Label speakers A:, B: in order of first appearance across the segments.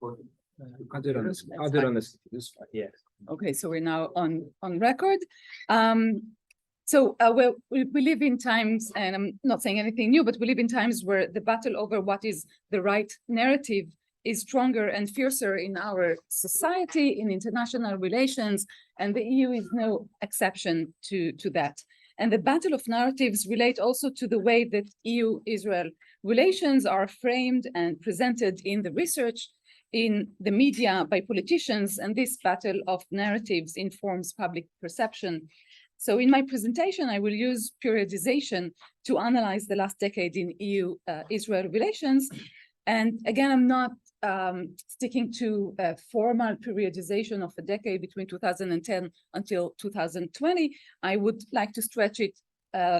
A: Other on this, yeah.
B: Okay, so we're now on record. Well, we live in times, and I'm not saying anything new, but we live in times where the battle over what is the right narrative is stronger and fiercer in our society, in international relations, and the EU is no exception to that. And the battle of narratives relate also to the way that EU-Israel relations are framed and presented in the research, in the media, by politicians, and this battle of narratives informs public perception. So in my presentation, I will use periodization to analyze the last decade in EU-Israel relations. And again, I'm not sticking to a formal periodization of a decade between 2010 until 2020. I would like to stretch it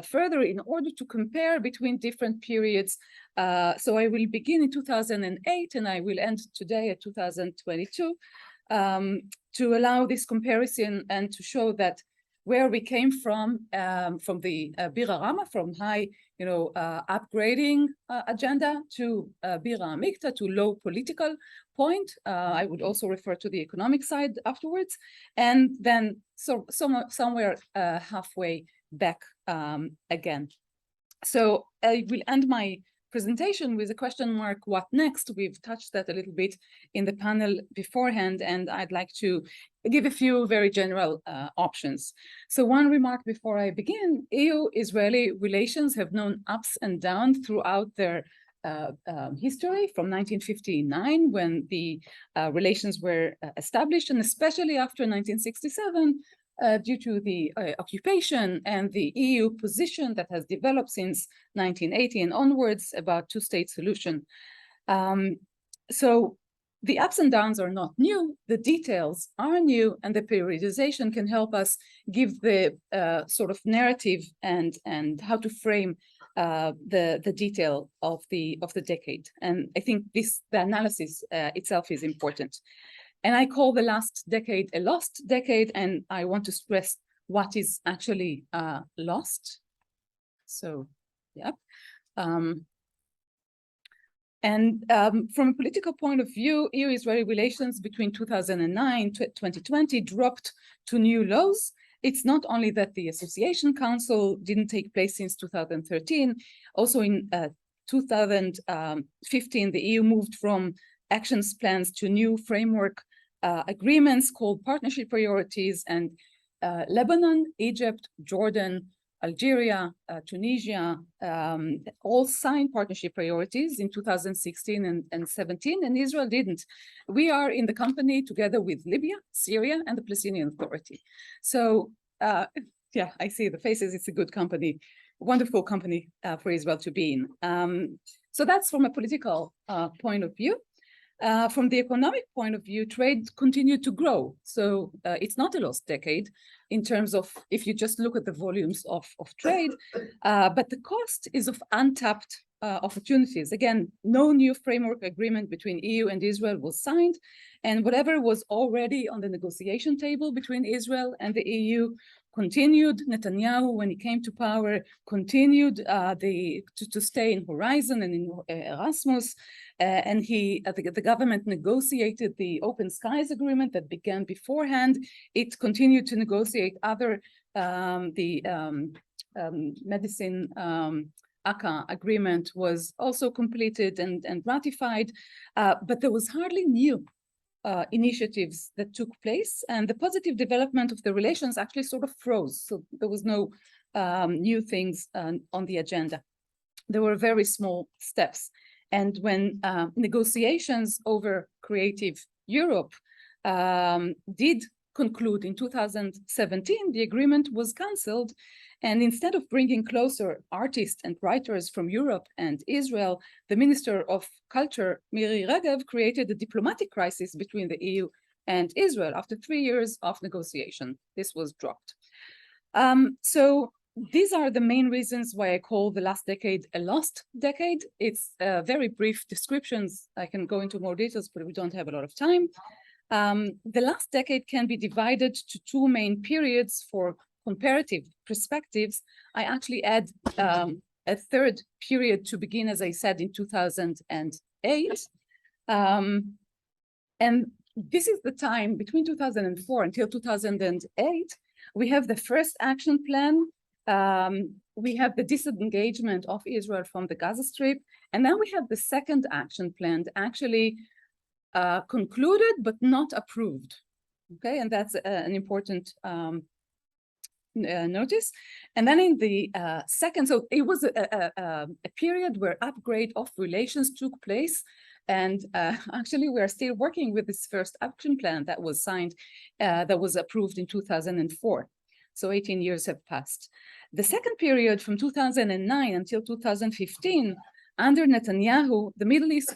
B: further in order to compare between different periods. So I will begin in 2008 and I will end today at 2022 to allow this comparison and to show that where we came from the Bira Rama, from high, upgrading agenda to Bira Amikta, to low political point. I would also refer to the economic side afterwards, and then somewhere halfway back again. So I will end my presentation with a question mark, what next? We've touched that a little bit in the panel beforehand, and I'd like to give a few very general options. So one remark before I begin, EU-Israeli relations have known ups and downs throughout their history from 1959, when the relations were established, and especially after 1967, due to the occupation and the EU position that has developed since 1980 and onwards about two-state solution. So the ups and downs are not new, the details are new, and the periodization can help us give the sort of narrative and how to frame the detail of the decade. And I think the analysis itself is important. And I call the last decade a lost decade, and I want to stress what is actually lost. So, yeah. From a political point of view, EU-Israeli relations between 2009 to 2020 dropped to new lows. It's not only that the Association Council didn't take place since 2013, also in 2015, the EU moved from actions plans to new framework agreements called partnership priorities, and Lebanon, Egypt, Jordan, Algeria, Tunisia, all signed partnership priorities in 2016 and 17, and Israel didn't. We are in the company together with Libya, Syria, and the Palestinian Authority. So, yeah, I see the faces. It's a good company, wonderful company for Israel to be in. So that's from a political point of view. From the economic point of view, trade continued to grow. So it's not a lost decade in terms of, if you just look at the volumes of trade, but the cost is of untapped opportunities. Again, no new framework agreement between EU and Israel was signed, and whatever was already on the negotiation table between Israel and the EU continued. Netanyahu, when he came to power, continued to stay in Horizon and in Erasmus, and the government negotiated the Open Skies Agreement that began beforehand. It continued to negotiate other, medicine ACA agreement was also completed and ratified, but there was hardly new initiatives that took place, and the positive development of the relations actually sort of froze. So there was no new things on the agenda. There were very small steps. And when negotiations over Creative Europe did conclude in 2017, the agreement was cancelled. And instead of bringing closer artists and writers from Europe and Israel, the Minister of Culture, Miri Regev, created a diplomatic crisis between the EU and Israel after 3 years of negotiation. This was dropped. So these are the main reasons why I call the last decade a lost decade. It's very brief descriptions. I can go into more details, but we don't have a lot of time. The last decade can be divided to two main periods for comparative perspectives. I actually add a third period to begin, as I said, in 2008. And this is the time between 2004 until 2008, we have the first action plan. We have the disengagement of Israel from the Gaza Strip. And then we have the second action plan, actually concluded but not approved. Okay, and that's an important notice. And then in the second, so it was a period where upgrade of relations took place. And actually, we are still working with this first action plan that was signed, that was approved in 2004. So 18 years have passed. The second period from 2009 until 2015, under Netanyahu, the Middle East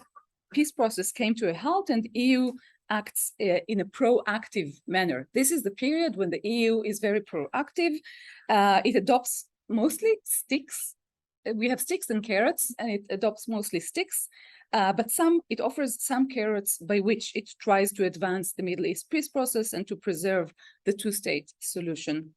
B: peace process came to a halt and EU acts in a proactive manner. This is the period when the EU is very proactive. It adopts mostly sticks. We have sticks and carrots, and it adopts mostly sticks. But it offers some carrots by which it tries to advance the Middle East peace process and to preserve the two-state solution.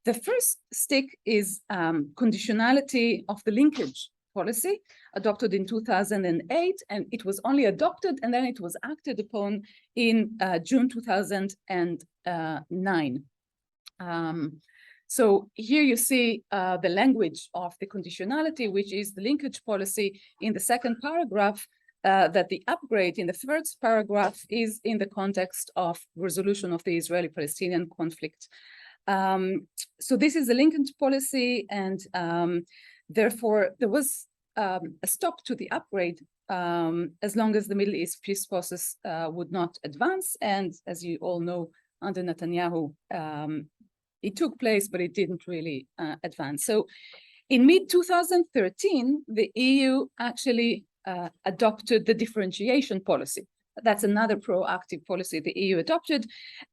B: The first stick is conditionality of the linkage policy adopted in 2008, and it was only adopted and then it was acted upon in June 2009. So here you see the language of the conditionality, which is the linkage policy in the second paragraph, that the upgrade in the first paragraph is in the context of resolution of the Israeli-Palestinian conflict. So this is the linkage policy, and therefore there was a stop to the upgrade as long as the Middle East peace process would not advance. And as you all know, under Netanyahu, it took place, but it didn't really advance. So in mid-2013, the EU actually adopted the differentiation policy. That's another proactive policy the EU adopted.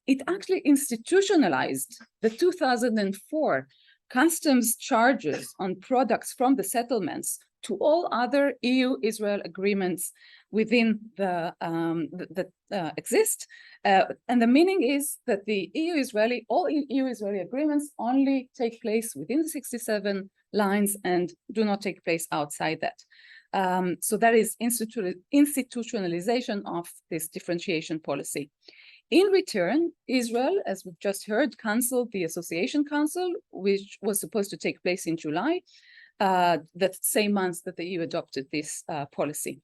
B: It actually institutionalized the 2004 customs charges on products from the settlements to all other EU-Israel agreements within the that exist. And the meaning is that all EU-Israeli agreements only take place within the 67 lines and do not take place outside that. So that is institutionalization of this differentiation policy. In return, Israel, as we've just heard, canceled the Association Council, which was supposed to take place in July, that same month that the EU adopted this policy.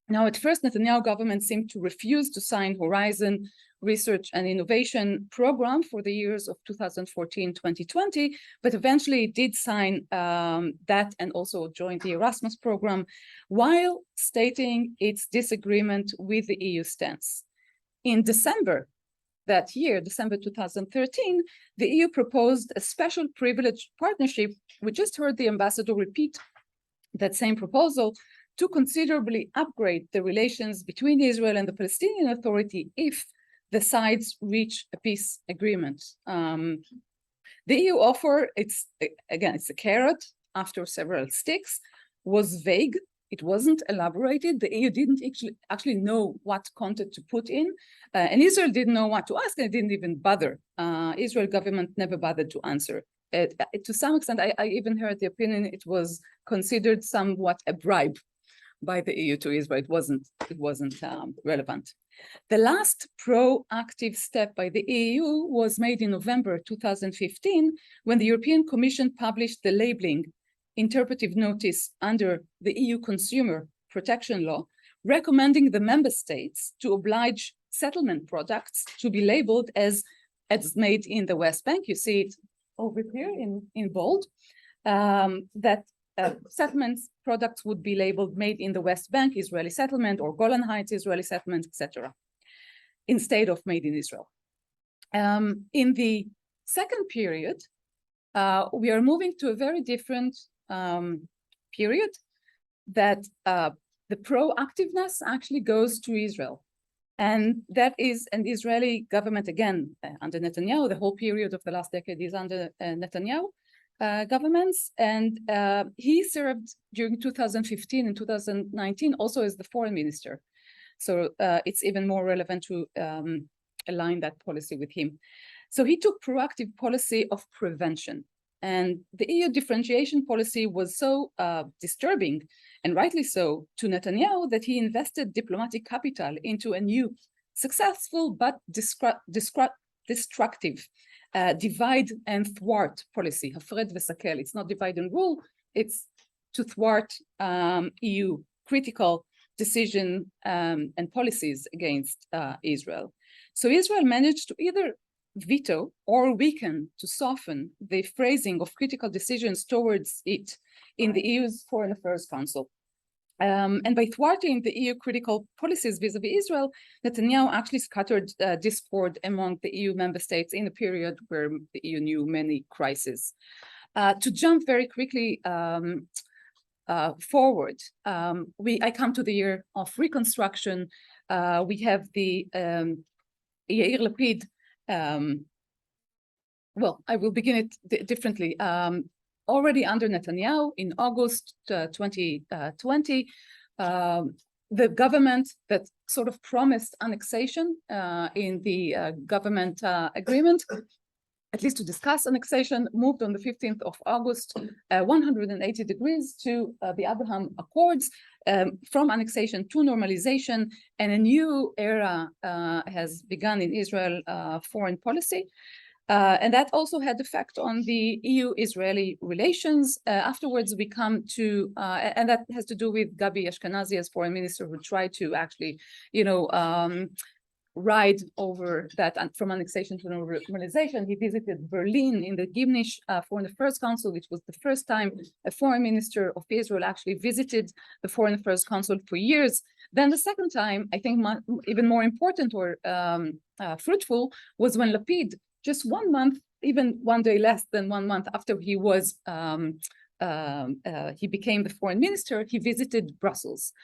B: Now, at first, Netanyahu government seemed to refuse to sign Horizon Research and Innovation Program for the years of 2014-2020, but eventually did sign that and also joined the Erasmus program, while stating its disagreement with the EU stance. In December that year, December 2013, the EU proposed a special privileged partnership. We just heard the ambassador repeat that same proposal to considerably upgrade the relations between Israel and the Palestinian Authority if the sides reach a peace agreement. The EU offer, it's a carrot after several sticks, was vague. It wasn't elaborated. The EU didn't actually know what content to put in, and Israel didn't know what to ask, and it didn't even bother. Israel government never bothered to answer. To some extent, I even heard the opinion it was considered somewhat a bribe by the EU to Israel. It wasn't relevant. The last proactive step by the EU was made in November 2015, when the European Commission published the labeling interpretive notice under the EU Consumer Protection Law, recommending the member states to oblige settlement products to be labeled as made in the West Bank. You see it over here in bold, that settlements products would be labeled made in the West Bank, Israeli settlement, or Golan Heights, Israeli settlement, etc., instead of made in Israel. In the second period, we are moving to a very different period, that the proactiveness actually goes to Israel. And that is an Israeli government, again, under Netanyahu. The whole period of the last decade is under Netanyahu governments. And he served during 2015 and 2019 also as the foreign minister. So it's even more relevant to align that policy with him. So he took proactive policy of prevention. And the EU differentiation policy was so disturbing, and rightly so, to Netanyahu, that he invested diplomatic capital into a new successful but destructive divide and thwart policy. Hafred v'sakel. It's not divide and rule. It's to thwart EU critical decision and policies against Israel. So Israel managed to either veto or weaken, to soften the phrasing of critical decisions towards it in the EU's Foreign Affairs Council. And by thwarting the EU critical policies vis-a-vis Israel, Netanyahu actually scattered discord among the EU member states in a period where the EU knew many crises. To jump very quickly forward, I come to the year of reconstruction. We have the Yair Lapid. Well, I will begin it differently. Already under Netanyahu in August 2020, the government that sort of promised annexation in the government agreement, at least to discuss annexation, moved on the 15th of August, 180 degrees to the Abraham Accords, from annexation to normalization, and a new era has begun in Israel foreign policy. And that also had effect on the EU-Israeli relations. Afterwards, we come to, and that has to do with Gabi Ashkenazi as foreign minister, who tried to actually, ride over that from annexation to normalization. He visited Berlin in the Gimnish Foreign Affairs Council, which was the first time a foreign minister of Israel actually visited the Foreign Affairs Council for years. Then the second time, I think even more important or fruitful, was when Lapid, just 1 month, even one day less than 1 month after he was he became the foreign minister, he visited Brussels.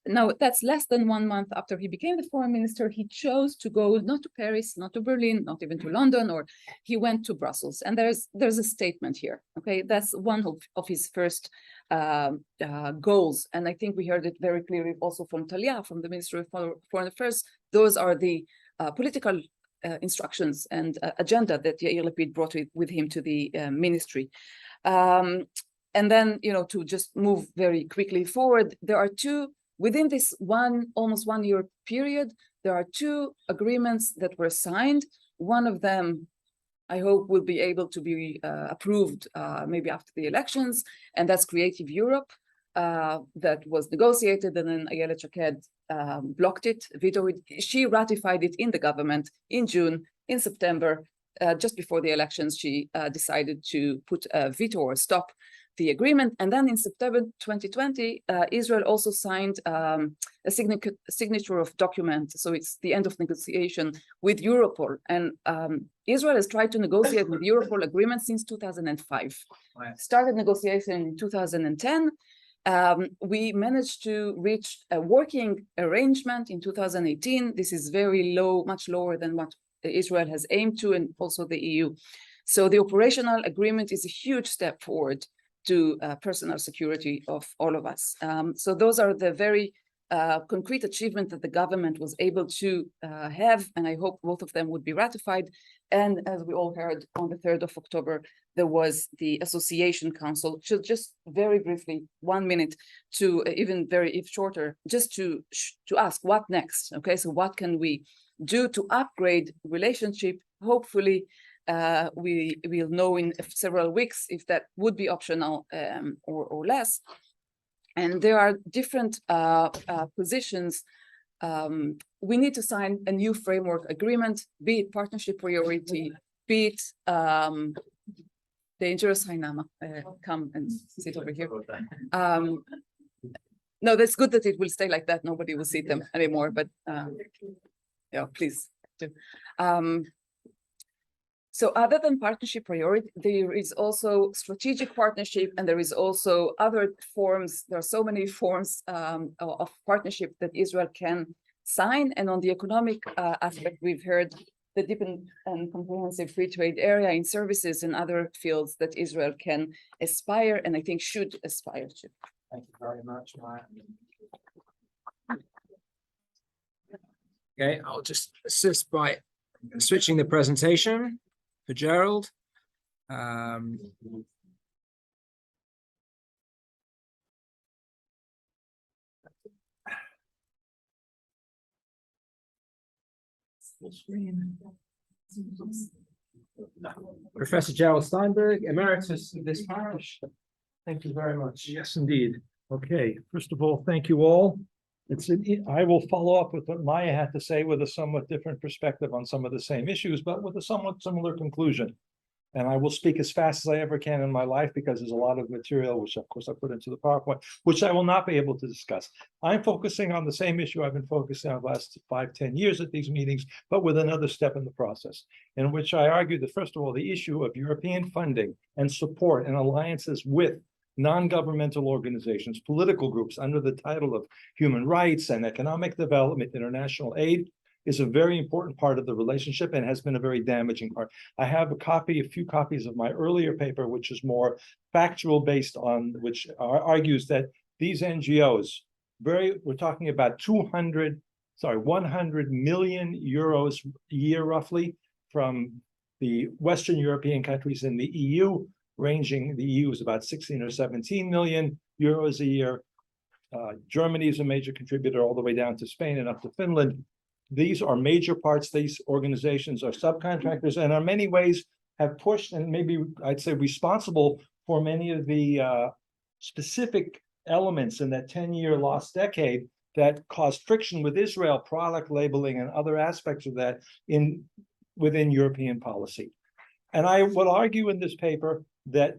B: Now, that's less than 1 month after he became the foreign minister. He chose to go not to Paris, not to Berlin, not even to London, or he went to Brussels. And there's a statement here, okay? That's one of his first goals. And I think we heard it very clearly also from Talia, from the Ministry of Foreign Affairs. Those are the political instructions and agenda that Yair Lapid brought with him to the ministry. And then, to just move very quickly forward, there are two, within this almost 1 year period, there are two agreements that were signed. One of them, I hope, will be able to be approved maybe after the elections, and that's Creative Europe. That was negotiated, and then Ayelet Shaked blocked it, vetoed it. She ratified it in the government in June. In September, just before the elections, she decided to put a veto or stop the agreement. And then in September 2020, Israel also signed a signature of document. So it's the end of negotiation with Europol. And Israel has tried to negotiate with Europol agreement since 2005. Started negotiation in 2010. We managed to reach a working arrangement in 2018. This is very low, much lower than what Israel has aimed to, and also the EU. So the operational agreement is a huge step forward to personal security of all of us. So those are the very concrete achievements that the government was able to have, and I hope both of them would be ratified. And as we all heard, on the 3rd of October, there was the Association Council. So just very briefly, 1 minute, to even if shorter, just to ask what next, okay? So what can we do to upgrade relationship? Hopefully, we will know in several weeks if that would be optional or less. And there are different positions. We need to sign a new framework agreement, be it partnership priority, be it dangerous Hainama. Come and sit over here. No, that's good that it will stay like that. Nobody will see them anymore, but yeah, please do. So other than partnership priority, there is also strategic partnership, and there is also other forms. There are so many forms of partnership that Israel can sign. And on the economic aspect, we've heard the deep and comprehensive free trade area in services and other fields that Israel can aspire, and I think should aspire to.
A: Thank you very much, Maya. Okay, I'll just assist by switching the presentation for Gerald. Full screen. Professor Gerald Steinberg, emeritus of this parish. Thank you very much.
C: Yes, indeed. Okay, first of all, thank you all. I will follow up with what Maya had to say with a somewhat different perspective on some of the same issues, but with a somewhat similar conclusion. And I will speak as fast as I ever can in my life because there's a lot of material, which of course I put into the PowerPoint, which I will not be able to discuss. I'm focusing on the same issue I've been focusing on the last 5-10 years at these meetings, but with another step in the process, in which I argue that, first of all, the issue of European funding and support and alliances with non-governmental organizations, political groups under the title of human rights and economic development, international aid, is a very important part of the relationship and has been a very damaging part. I have a few copies of my earlier paper, which is more factual based on, which argues that these NGOs, we're talking about 100 million euros a year roughly from the Western European countries in the EU, the EU is about 16 or 17 million euros a year. Germany is a major contributor all the way down to Spain and up to Finland. These are major parts. These organizations are subcontractors and in many ways have pushed and maybe I'd say responsible for many of the specific elements in that 10-year lost decade that caused friction with Israel, product labeling and other aspects of that within European policy. And I will argue in this paper that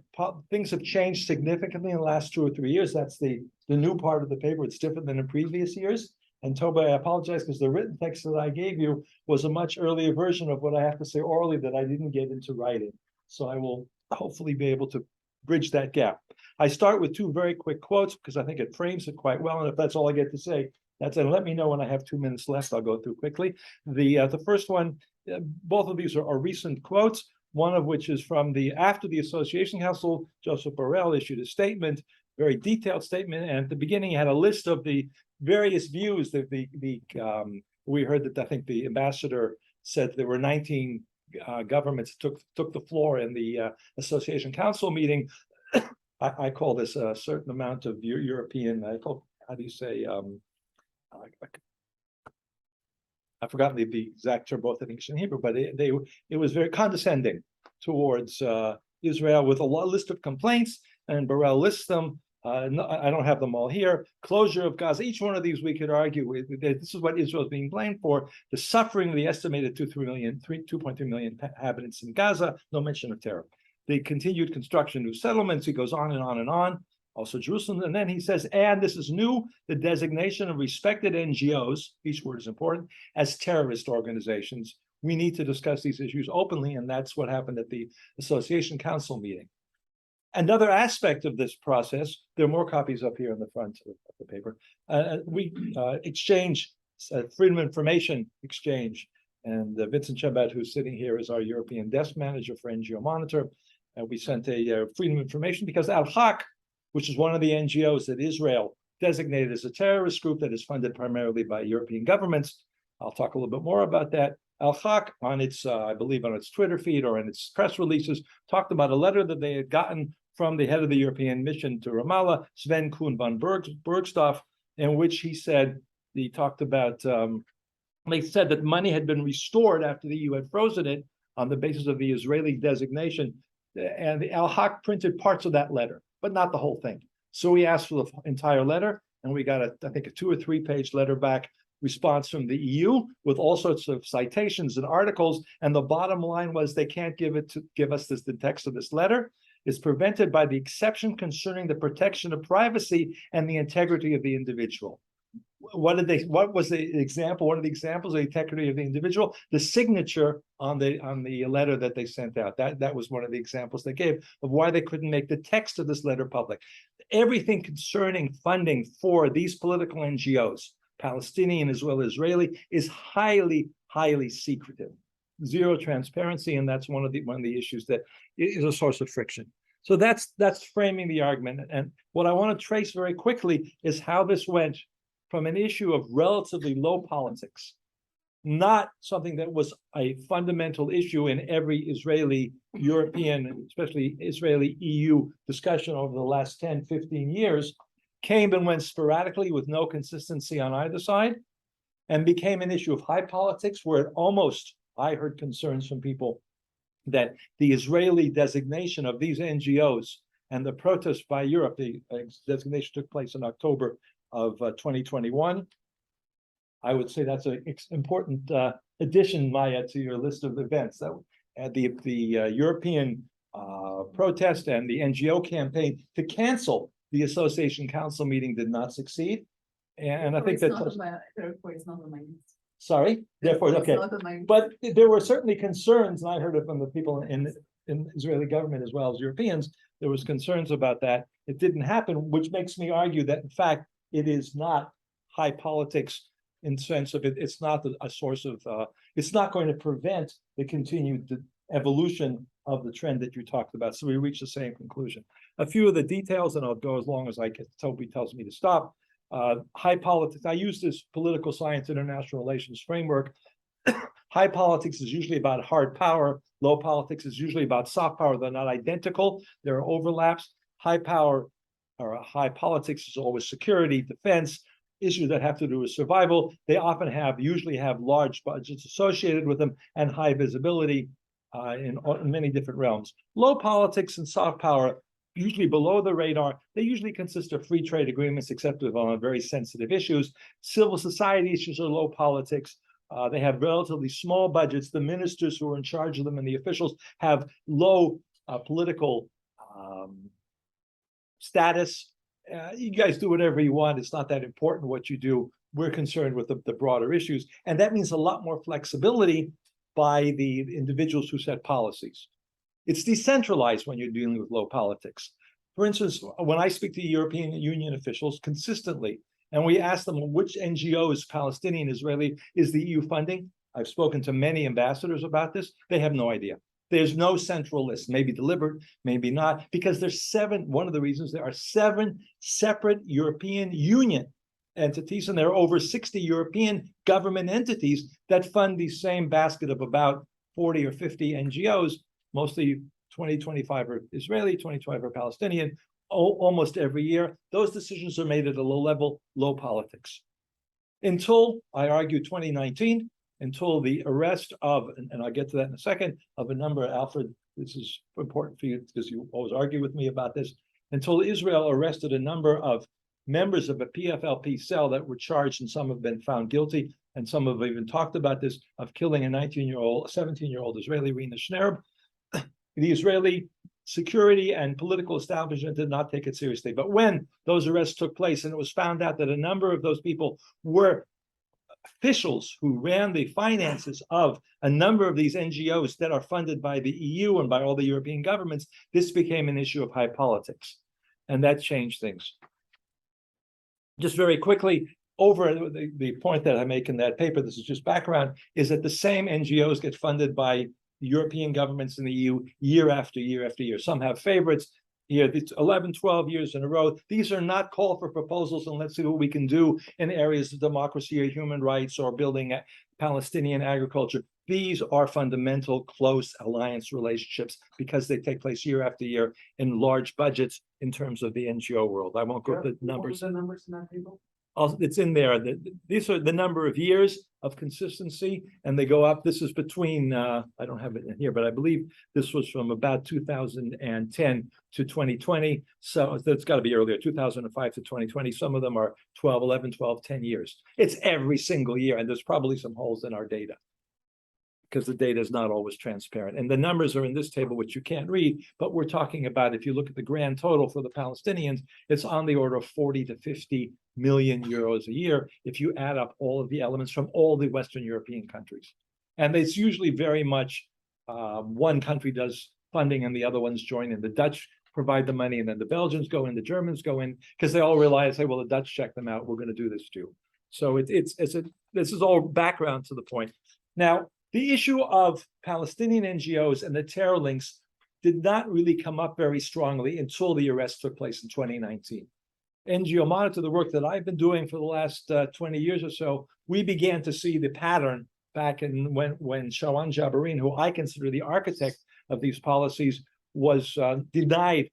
C: things have changed significantly in the last 2 or 3 years. That's the new part of the paper. It's different than in previous years. And Toby, I apologize because the written text that I gave you was a much earlier version of what I have to say orally that I didn't get into writing. So I will hopefully be able to bridge that gap. I start with 2 very quick quotes because I think it frames it quite well. And if that's all I get to say, and let me know when I have 2 minutes left. I'll go through quickly. The first one, both of these are recent quotes. One of which is from after the Association Council, Joseph Borrell issued a statement, very detailed statement, and at the beginning he had a list of the various views that we heard that I think the ambassador said there were 19 governments took the floor in the Association Council meeting. I call this a certain amount of European. How do you say? I've forgotten the exact term, both in English and Hebrew, but it was very condescending towards Israel with a list of complaints, and Borrell lists them. I don't have them all here. Closure of Gaza. Each one of these we could argue this is what Israel is being blamed for: the suffering of the estimated 2.3 million inhabitants in Gaza. No mention of terror. The continued construction of new settlements. He goes on and on and on. Also Jerusalem, and then he says, and this is new, the designation of respected NGOs, each word is important, as terrorist organizations. We need to discuss these issues openly, and that's what happened at the Association Council meeting. Another aspect of this process, there are more copies up here in the front of the paper, we exchange, freedom of information exchange, and Vincent Chabad, who's sitting here, is our European desk manager for NGO Monitor, and we sent a freedom of information because Al-Haq, which is one of the NGOs that Israel designated as a terrorist group that is funded primarily by European governments. I'll talk a little bit more about that. Al-Haq, on its, I believe on its Twitter feed or in its press releases, talked about a letter that they had gotten from the head of the European mission to Ramallah, Sven Kuhn von Bergstoff, in which he talked about, they said that money had been restored after the EU had frozen it on the basis of the Israeli designation. And the Al-Haq printed parts of that letter, but not the whole thing. So we asked for the entire letter, and we got I think a 2 or 3 page letter back response from the EU with all sorts of citations and articles. And the bottom line was they can't give us the text of this letter. It's prevented by the exception concerning the protection of privacy and the integrity of the individual. What was the example? One of the examples of the integrity of the individual, the signature on the letter that they sent out. That was one of the examples they gave of why they couldn't make the text of this letter public. Everything concerning funding for these political NGOs, Palestinian as well as Israeli, is highly, highly secretive. Zero transparency, and that's one of the issues that is a source of friction. So that's framing the argument. And what I want to trace very quickly is how this went from an issue of relatively low politics, not something that was a fundamental issue in every Israeli, European, especially Israeli EU discussion over the last 10, 15 years, came and went sporadically with no consistency on either side, and became an issue of high politics, where it almost, I heard concerns from people that the Israeli designation of these NGOs and the protest by Europe, the designation took place in October of 2021. I would say that's an important addition, Maya, to your list of events. That the European protest and the NGO campaign to cancel the association council meeting did not succeed. And I think that's
B: therefore it's not on my list.
C: sorry, therefore,
B: It's
C: okay.
B: not on my list.
C: But there were certainly concerns, and I heard it from the people in Israeli government as well as Europeans. There was concerns about that. It didn't happen, which makes me argue that in fact it is not high politics in the sense of it's not a source of it's not going to prevent the continued evolution of the trend that you talked about. So we reached the same conclusion. A few of the details, and I'll go as long as I get. Toby tells me to stop. High politics. I use this political science international relations framework. High politics is usually about hard power. Low politics is usually about soft power. They're not identical. There are overlaps. High power or high politics is always security, defense, issues that have to do with survival. They often usually have large budgets associated with them and high visibility in many different realms. Low politics and soft power, usually below the radar. They usually consist of free trade agreements, except on very sensitive issues. Civil society issues are low politics. They have relatively small budgets. The ministers who are in charge of them and the officials have low political status. You guys do whatever you want. It's not that important what you do. We're concerned with the broader issues. And that means a lot more flexibility by the individuals who set policies. It's decentralized when you're dealing with low politics. For instance, when I speak to European Union officials consistently, and we ask them which NGOs, Palestinian, Israeli, is the EU funding? I've spoken to many ambassadors about this. They have no idea. There's no central list, maybe deliberate, maybe not, because there's one of the reasons there are 7 separate European Union entities, and there are over 60 European government entities that fund the same basket of about 40 or 50 NGOs, mostly 20, 25 are Israeli, 25 are Palestinian, almost every year. Those decisions are made at a low level, low politics. Until, I argue, 2019, until the arrest of, and I'll get to that in a second, of a number, Alfred, this is important for you because you always argue with me about this, until Israel arrested a number of members of a PFLP cell that were charged, and some have been found guilty, and some have even talked about this, of killing a 17-year-old Israeli, Rina Schnerb. The Israeli security and political establishment did not take it seriously. But when those arrests took place and it was found out that a number of those people were officials who ran the finances of a number of these NGOs that are funded by the EU and by all the European governments, this became an issue of high politics. And that changed things. Just very quickly, over the point that I make in that paper, this is just background, is that the same NGOs get funded by European governments in the EU year after year after year. Some have favorites. Here, it's 11, 12 years in a row. These are not call for proposals and let's see what we can do in areas of democracy or human rights or building Palestinian agriculture. These are fundamental close alliance relationships because they take place year after year in large budgets in terms of the NGO world. I won't go to the numbers.
A: What was the numbers in that table?
C: It's in there. These are the number of years of consistency, and they go up. This is between, I don't have it in here, but I believe this was from about 2010 to 2020. So that's got to be earlier, 2005 to 2020. Some of them are 12, 11, 12, 10 years. It's every single year, and there's probably some holes in our data because the data is not always transparent. And the numbers are in this table, which you can't read, but we're talking about, if you look at the grand total for the Palestinians, it's on the order of 40 to 50 million euros a year if you add up all of the elements from all the Western European countries. And it's usually very much one country does funding and the other ones join in. The Dutch provide the money and then the Belgians go in, the Germans go in, because they all realize, hey, well, the Dutch check them out, we're going to do this too. So this is all background to the point. Now, the issue of Palestinian NGOs and the terror links did not really come up very strongly until the arrest took place in 2019. NGO Monitor, the work that I've been doing for the last 20 years or so, we began to see the pattern back in when Sharon Jabarin, who I consider the architect of these policies, was denied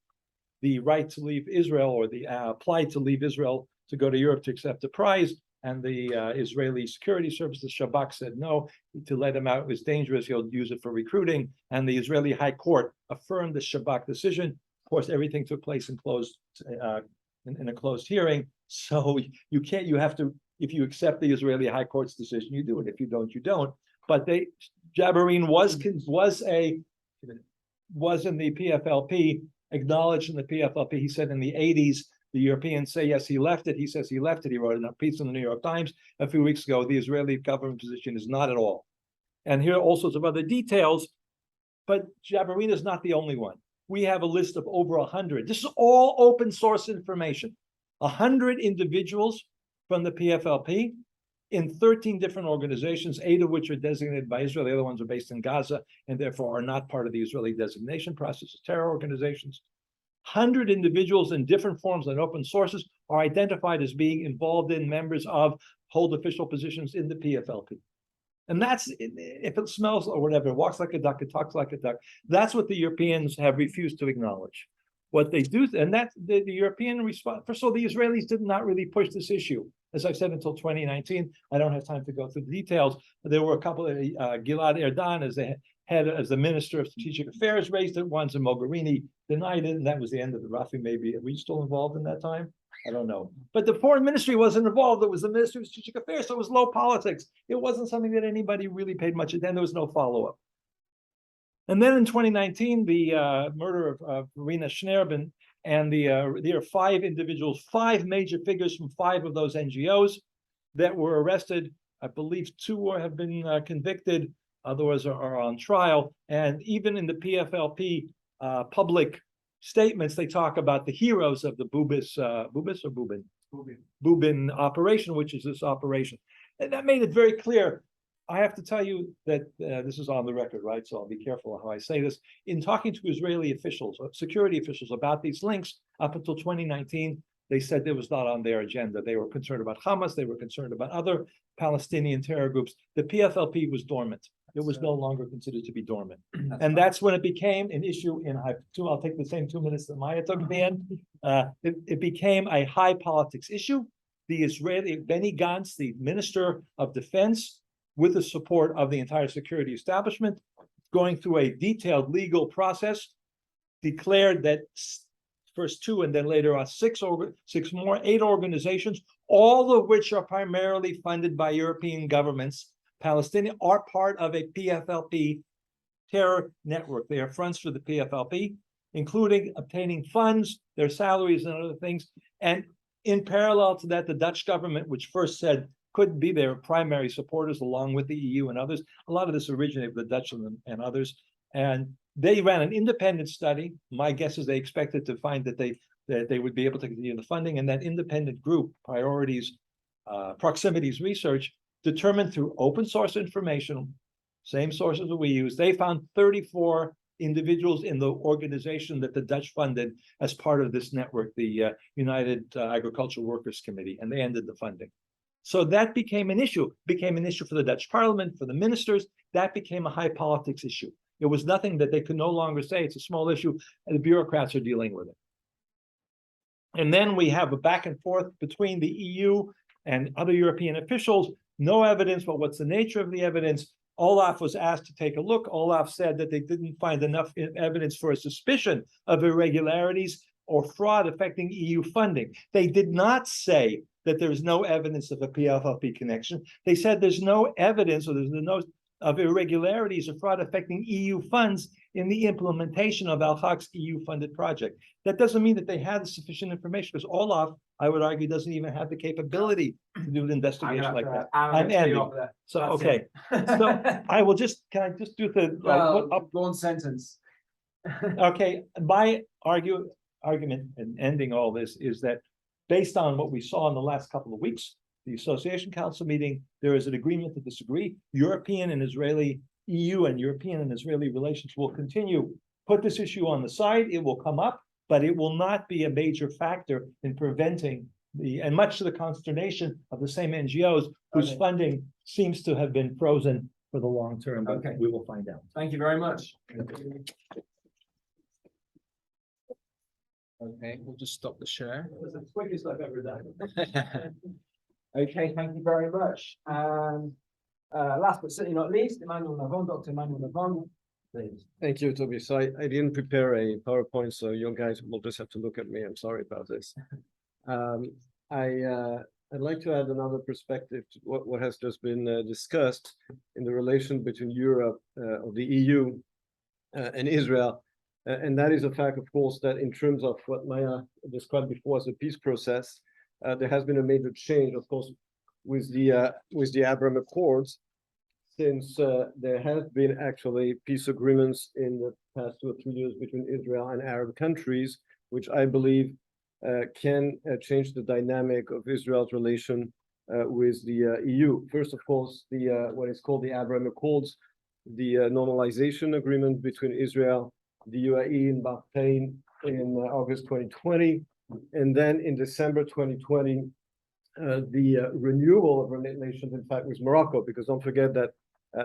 C: the right to leave Israel, or the applied to leave Israel to go to Europe to accept a prize. and the Israeli security services, Shabak, said no, to let him out was dangerous. He'll use it for recruiting. And the Israeli High Court affirmed the Shabak decision. Of course, everything took place in a closed hearing. So you can't. You have to. If you accept the Israeli High Court's decision, you do it. If you don't, you don't. But Jabarin was in the PFLP, acknowledged in the PFLP. He said in the 80s, the Europeans say, yes, he left it. He says he left it. He wrote a piece in the New York Times a few weeks ago. The Israeli government position is not at all. And here are all sorts of other details, but Jabarin is not the only one. We have a list of over 100. This is all open source information. 100 individuals from the PFLP in 13 different organizations, 8 of which are designated by Israel. The other ones are based in Gaza and therefore are not part of the Israeli designation process as terror organizations. 100 individuals in different forms and open sources are identified as being involved in members of hold official positions in the PFLP. And that's, if it smells or whatever, it walks like a duck, it talks like a duck. That's what the Europeans have refused to acknowledge. What they do, and that the European response, first of all, the Israelis did not really push this issue. As I've said, until 2019, I don't have time to go through the details. But there were a couple of Gilad Erdan as the Minister of Strategic Affairs raised it once, and Mogherini denied it, and that was the end of the Rafi. Maybe are we still involved in that time? I don't know. But the foreign ministry wasn't involved. It was the Ministry of Strategic Affairs, so it was low politics. It wasn't something that anybody really paid much attention. There was no follow-up. And then in 2019, the murder of Rina Schneerben, and there are 5 individuals, 5 major figures from 5 of those NGOs that were arrested. I believe 2 have been convicted, others are on trial. And even in the PFLP public statements, they talk about the heroes of the Bubin operation, which is this operation. And that made it very clear. I have to tell you that this is on the record, right? So I'll be careful how I say this. In talking to Israeli officials, security officials about these links up until 2019, they said it was not on their agenda. They were concerned about Hamas. They were concerned about other Palestinian terror groups. The PFLP was dormant. It was no longer considered to be dormant. And that's when it became an issue I'll take the same 2 minutes that Maya took at the end. It became a high politics issue. The Israeli, Benny Gantz, the Minister of Defense, with the support of the entire security establishment, going through a detailed legal process, declared that first 2 and then later on 8 organizations, all of which are primarily funded by European governments, Palestinian, are part of a PFLP terror network. They are fronts for the PFLP, including obtaining funds, their salaries and other things. And in parallel to that, the Dutch government, which first said couldn't be their primary supporters along with the EU and others. A lot of this originated with the Dutch and others. And they ran an independent study. My guess is they expected to find that they would be able to continue the funding. And that independent group, Proximities Research, determined through open source information, same sources that we use, they found 34 individuals in the organization that the Dutch funded as part of this network, the United Agricultural Workers Committee, and they ended the funding. So that became an issue for the Dutch parliament, for the ministers. That became a high politics issue. It was nothing that they could no longer say it's a small issue, and the bureaucrats are dealing with it. And then we have a back and forth between the EU and other European officials. No evidence, but what's the nature of the evidence? Olaf was asked to take a look. Olaf said that they didn't find enough evidence for a suspicion of irregularities or fraud affecting EU funding. They did not say that there's no evidence of a PFLP connection. They said there's no evidence or there's no of irregularities or fraud affecting EU funds in the implementation of Al-Haq's EU-funded project. That doesn't mean that they had sufficient information, because Olaf, I would argue, doesn't even have the capability to do an investigation like that. I'm ending. So, okay. So I will can I just do the
A: long sentence.
C: Okay, my argument in ending all this is that based on what we saw in the last couple of weeks, the Association Council meeting, there is an agreement to disagree. European and Israeli, EU and European and Israeli relations will continue. Put this issue on the side, it will come up, but it will not be a major factor in preventing and much to the consternation of the same NGOs whose funding seems to have been frozen for the long term, but we will find out.
A: Thank you very much. Okay, we'll just stop the share.
C: It was the quickest I've ever done.
A: Okay, thank you very much. Last but certainly not least, Emmanuel Navon, Dr. Emmanuel Navon, please.
D: Thank you, Toby. So I didn't prepare a PowerPoint, so you guys will just have to look at me. I'm sorry about this. I'd like to add another perspective to what has just been discussed in the relation between Europe or the EU and Israel. And that is the fact, of course, that in terms of what Maya described before as a peace process, there has been a major change, of course, with the Abraham Accords, since there have been actually peace agreements in the past 2 or 3 years between Israel and Arab countries, which I believe can change the dynamic of Israel's relation with the EU. First, of course, what is called the Abraham Accords, the normalization agreement between Israel, the UAE, and Bahrain in August 2020, and then in December 2020, the renewal of relations, in fact, with Morocco, because don't forget that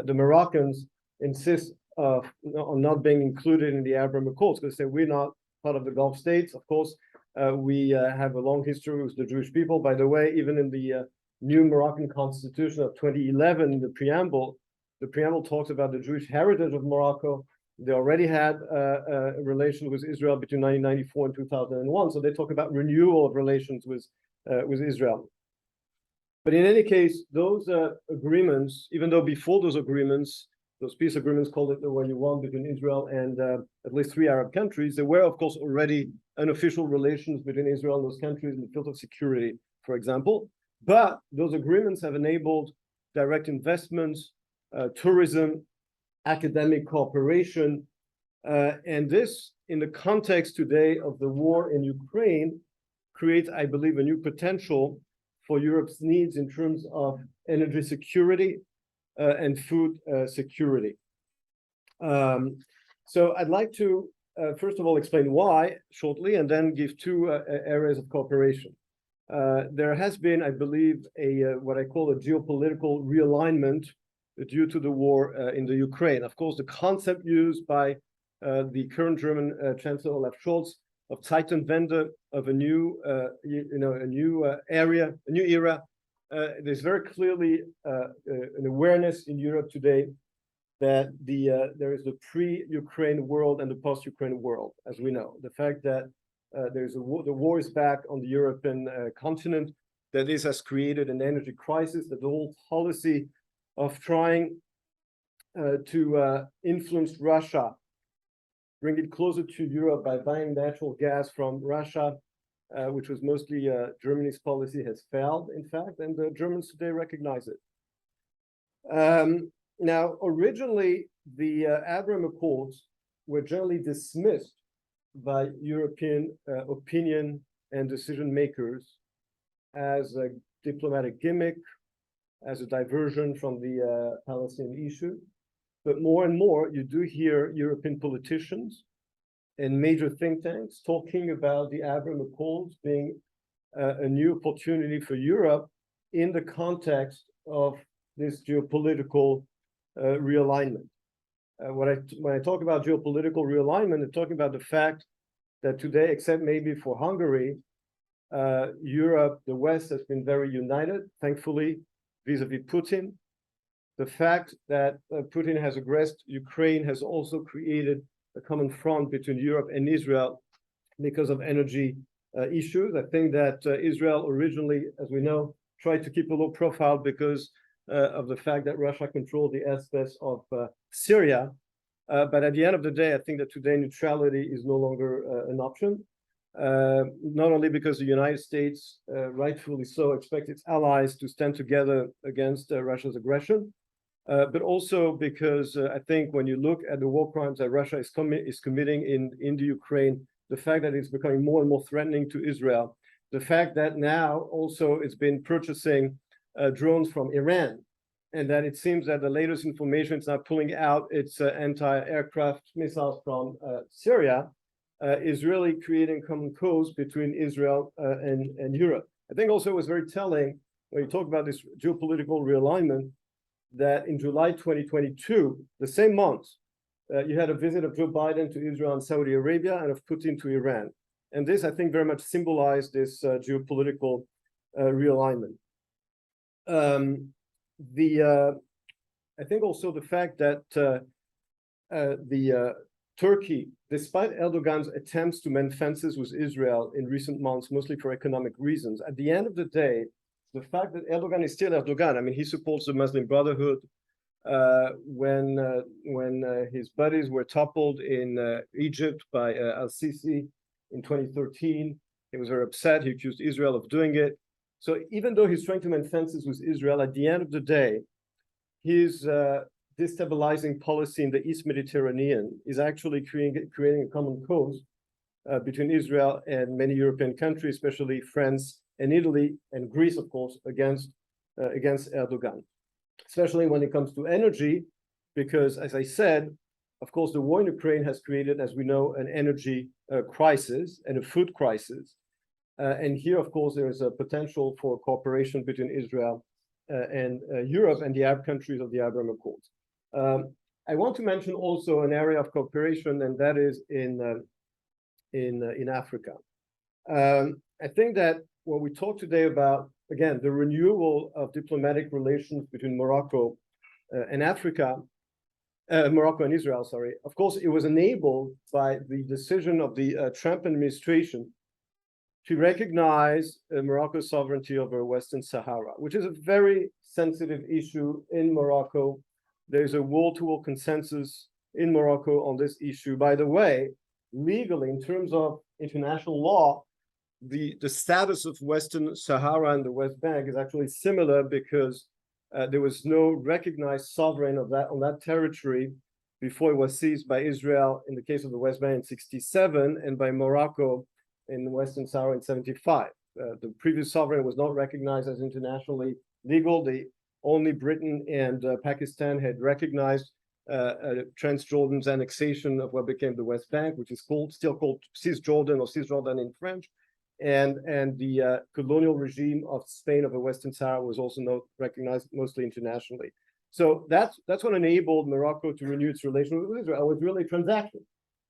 D: the Moroccans insist on not being included in the Abraham Accords because they say we're not part of the Gulf states. Of course, we have a long history with the Jewish people. By the way, even in the new Moroccan constitution of 2011, in the preamble talks about the Jewish heritage of Morocco. They already had a relation with Israel between 1994 and 2001. So they talk about renewal of relations with Israel. But in any case, those agreements, even though before those agreements, those peace agreements, call it the way you want, between Israel and at least 3 Arab countries, there were, of course, already unofficial relations between Israel and those countries in the field of security, for example. But those agreements have enabled direct investments, tourism, academic cooperation, and this, in the context today of the war in Ukraine, creates, I believe, a new potential for Europe's needs in terms of energy security and food security. So I'd like to, first of all, explain why shortly, and then give 2 areas of cooperation. There has been, I believe, what I call a geopolitical realignment due to the war in the Ukraine. Of course, the concept used by the current German Chancellor Olaf Scholz of Zeitenwende, of a new, a new era. There's very clearly an awareness in Europe today that there is the pre-Ukraine world and the post-Ukraine world, as we know. The fact that the war is back on the European continent, that this has created an energy crisis, that the whole policy of trying to influence Russia, bring it closer to Europe by buying natural gas from Russia, which was mostly Germany's policy, has failed, in fact, and the Germans today recognize it. Now, originally, the Abraham Accords were generally dismissed by European opinion and decision makers as a diplomatic gimmick, as a diversion from the Palestinian issue. But more and more, you do hear European politicians and major think tanks talking about the Abraham Accords being a new opportunity for Europe in the context of this geopolitical realignment. When I talk about geopolitical realignment, I'm talking about the fact that today, except maybe for Hungary, Europe, the West has been very united, thankfully, vis-a-vis Putin. The fact that Putin has aggressed Ukraine has also created a common front between Europe and Israel because of energy issues. I think that Israel originally, as we know, tried to keep a low profile because of the fact that Russia controlled the airspace of Syria. But at the end of the day, I think that today neutrality is no longer an option. Not only because the United States, rightfully so, expects its allies to stand together against Russia's aggression, but also because I think when you look at the war crimes that Russia is committing in the Ukraine, the fact that it's becoming more and more threatening to Israel, the fact that now also it's been purchasing drones from Iran, and that it seems that the latest information is now pulling out its anti-aircraft missiles from Syria, is really creating common cause between Israel and Europe. I think also it was very telling when you talk about this geopolitical realignment that in July 2022, the same month, you had a visit of Joe Biden to Israel and Saudi Arabia and of Putin to Iran. And this, I think, very much symbolized this geopolitical realignment. I think also the fact that Turkey, despite Erdogan's attempts to mend fences with Israel in recent months, mostly for economic reasons, at the end of the day, the fact that Erdogan is still Erdogan, I mean, he supports the Muslim Brotherhood. When his buddies were toppled in Egypt by al-Sisi in 2013, he was very upset. He accused Israel of doing it. So even though he's trying to mend fences with Israel, at the end of the day, his destabilizing policy in the East Mediterranean is actually creating a common cause between Israel and many European countries, especially France and Italy and Greece, of course, against Erdogan, especially when it comes to energy, because, as I said, of course, the war in Ukraine has created, as we know, an energy crisis and a food crisis. And here, of course, there is a potential for cooperation between Israel and Europe and the Arab countries of the Abraham Accords. I want to mention also an area of cooperation, and that is in Africa. I think that when we talk today about, again, the renewal of diplomatic relations between Morocco and Africa, Morocco and Israel, sorry, of course, it was enabled by the decision of the Trump administration to recognize Morocco's sovereignty over Western Sahara, which is a very sensitive issue in Morocco. There's a wall-to-wall consensus in Morocco on this issue. By the way, legally, in terms of international law, the status of Western Sahara and the West Bank is actually similar because there was no recognized sovereign on that territory before it was seized by Israel in the case of the West Bank in 1967 and by Morocco in Western Sahara in 1975. The previous sovereign was not recognized as internationally legal. Only Britain and Pakistan had recognized Transjordan's annexation of what became the West Bank, which is still called Cisjordan or Cisjordan in French. And the colonial regime of Spain over Western Sahara was also not recognized mostly internationally. So that's what enabled Morocco to renew its relations with Israel. It was really a transaction.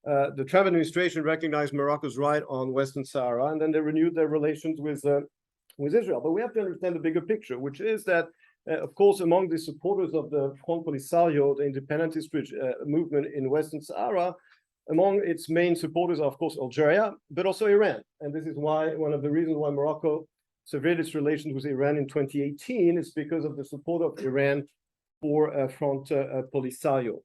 D: The Trump administration recognized Morocco's right on Western Sahara, and then they renewed their relations with Israel. But we have to understand the bigger picture, which is that, of course, among the supporters of the Front Polisario, the independentist movement in Western Sahara, among its main supporters are, of course, Algeria, but also Iran. And this is why one of the reasons why Morocco severed its relations with Iran in 2018 is because of the support of Iran for Front Polisario.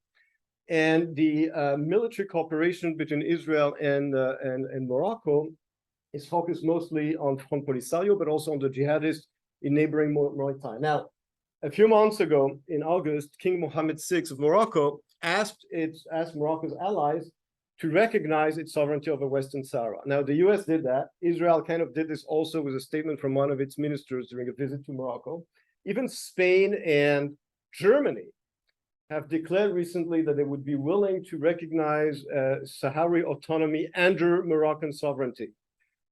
D: And the military cooperation between Israel and Morocco is focused mostly on Front Polisario, but also on the jihadists in neighboring Mauritania. Now, a few months ago, in August, King Mohammed VI of Morocco asked Morocco's allies to recognize its sovereignty over Western Sahara. Now, the US did that. Israel kind of did this also with a statement from one of its ministers during a visit to Morocco. Even Spain and Germany have declared recently that they would be willing to recognize Sahrawi autonomy under Moroccan sovereignty.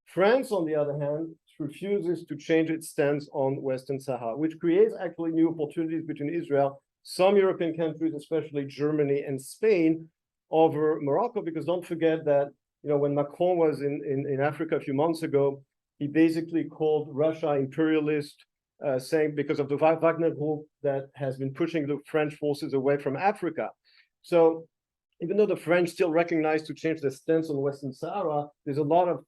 D: France, on the other hand, refuses to change its stance on Western Sahara, which creates actually new opportunities between Israel, some European countries, especially Germany and Spain, over Morocco, because don't forget that, when Macron was in Africa a few months ago, he basically called Russia imperialist, saying because of the Wagner group that has been pushing the French forces away from Africa. So even though the French still recognize to change their stance on Western Sahara, there's a lot of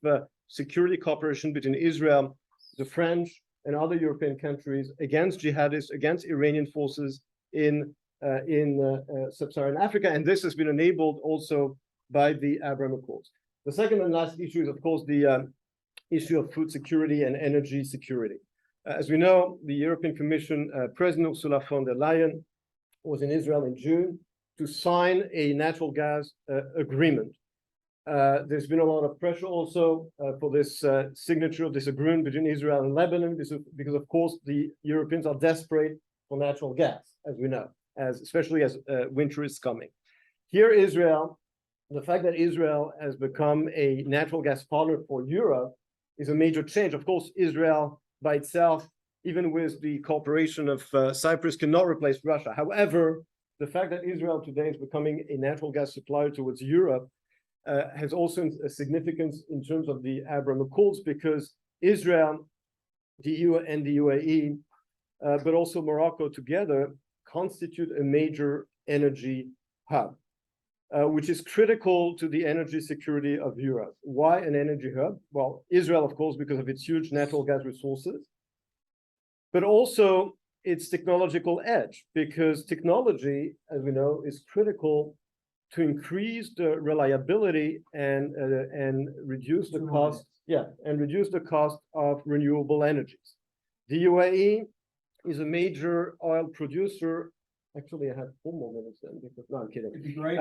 D: security cooperation between Israel, the French, and other European countries against jihadists, against Iranian forces in sub-Saharan Africa, and this has been enabled also by the Abraham Accords. The second and last issue is, of course, the issue of food security and energy security. As we know, the European Commission President Ursula von der Leyen was in Israel in June to sign a natural gas agreement. There's been a lot of pressure also for this signature of this agreement between Israel and Lebanon, because of course, the Europeans are desperate for natural gas, as we know, especially as winter is coming. Here, Israel, the fact that Israel has become a natural gas partner for Europe is a major change. Of course, Israel by itself, even with the cooperation of Cyprus, cannot replace Russia. However, the fact that Israel today is becoming a natural gas supplier towards Europe has also a significance in terms of the Abraham Accords, because Israel, the EU, and the UAE but also Morocco together constitute a major energy hub, which is critical to the energy security of Europe. Why an energy hub? Well, Israel, of course, because of its huge natural gas resources, but also its technological edge, because technology, as we know, is critical to increase the reliability and reduce the cost. Yeah, and reduce the cost of renewable energies. The UAE is a major oil producer. Actually, I have 4 more minutes then, because no, I'm kidding.
A: It'd be great.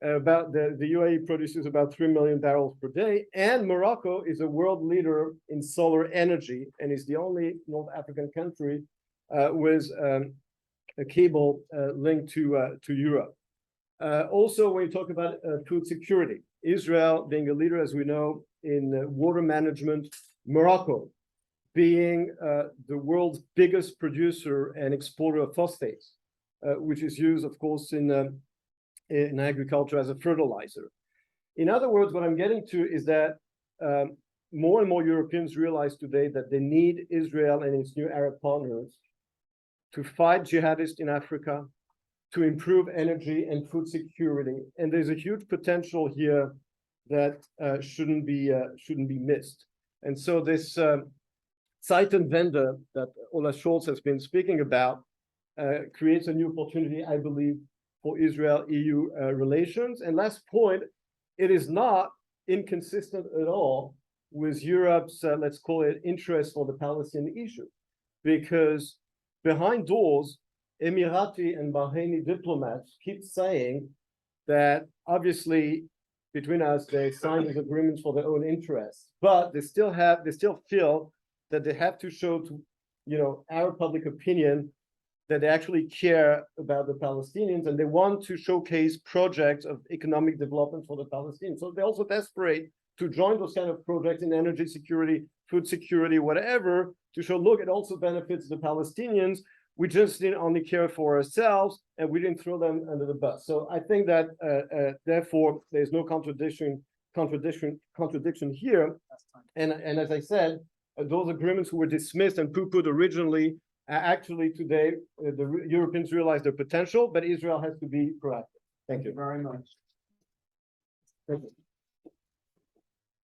D: About the UAE produces about 3 million barrels per day, and Morocco is a world leader in solar energy and is the only North African country with a cable linked to Europe. Also, when you talk about food security, Israel being a leader, as we know, in water management, Morocco being the world's biggest producer and exporter of phosphates, which is used, of course, in agriculture as a fertilizer. In other words, what I'm getting to is that more and more Europeans realize today that they need Israel and its new Arab partners to fight jihadists in Africa, to improve energy and food security. And there's a huge potential here that shouldn't be missed. And so this Zeitenwende that Ola Scholz has been speaking about creates a new opportunity, I believe, for Israel-EU relations. And last point, it is not inconsistent at all with Europe's, let's call it, interest for the Palestinian issue, because behind doors, Emirati and Bahraini diplomats keep saying that obviously between us, they signed these agreements for their own interests, but they still feel that they have to show to, Arab public opinion that they actually care about the Palestinians and they want to showcase projects of economic development for the Palestinians. So they're also desperate to join those kind of projects in energy security, food security, whatever, to show, look, it also benefits the Palestinians. We just didn't only care for ourselves and we didn't throw them under the bus. So I think that therefore there's no contradiction here. And as I said, those agreements who were dismissed and poo-pooed originally, actually today, the Europeans realize their potential, but Israel has to be proactive. Thank you
A: very much. Thank you.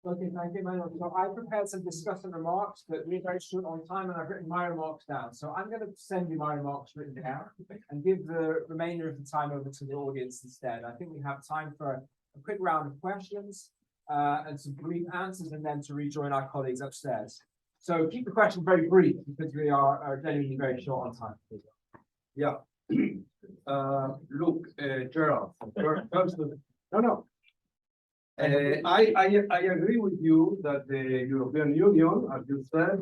A: Okay, thank you, Emmanuel. So I prepared some discussion remarks, but we're very short on time and I've written my remarks down. So I'm going to send you my remarks written down and give the remainder of the time over to the audience instead. I think we have time for a quick round of questions and some brief answers and then to rejoin our colleagues upstairs. So keep the question very brief because we are genuinely very short on time.
E: Yeah. Look, Gerald, first no. I agree with you that the European Union, as you said,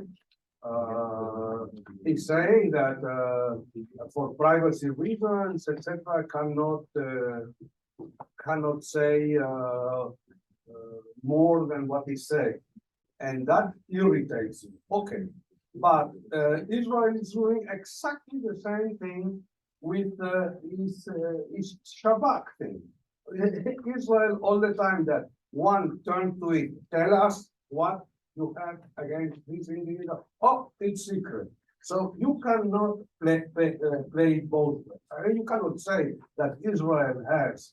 E: is saying that for privacy reasons, etc., cannot say more than what is said, and that irritates me. Okay, but Israel is doing exactly the same thing with his Shabak thing. Israel all the time that one turn to it, tell us what you have against this individual. Oh, it's secret. So you cannot play both ways. I mean, you cannot say that Israel has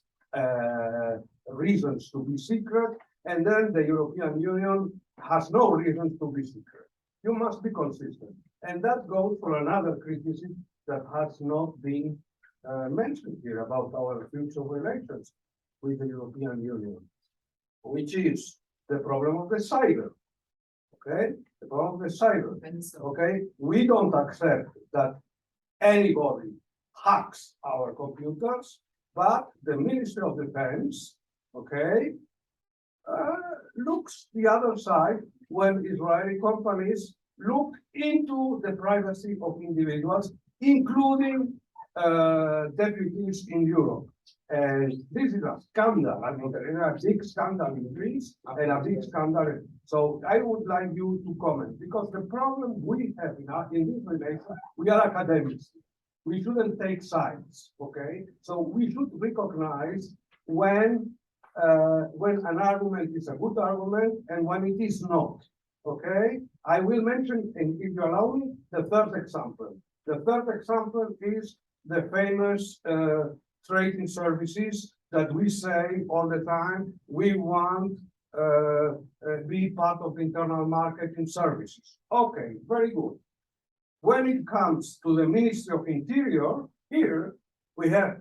E: reasons to be secret, and then the European Union has no reasons to be secret. You must be consistent. And that goes for another criticism that has not been mentioned here about our future relations with the European Union, which is the problem of the cyber. Okay, the problem of the cyber. Okay, we don't accept that anybody hacks our computers, but the Ministry of Defense, okay, looks the other side when Israeli companies look into the privacy of individuals, including deputies in Europe. And this is a scandal. I mean, there is a big scandal in Greece and a big scandal. So I would like you to comment, because the problem we have in this relation, we are academics. We shouldn't take sides, okay? So we should recognize when an argument is a good argument and when it is not, Okay, I will mention, and if you allow me, the third example. The third example is the famous trading services that we say all the time, we want be part of the internal market in services. Okay, very good. When it comes to the Ministry of Interior, here we have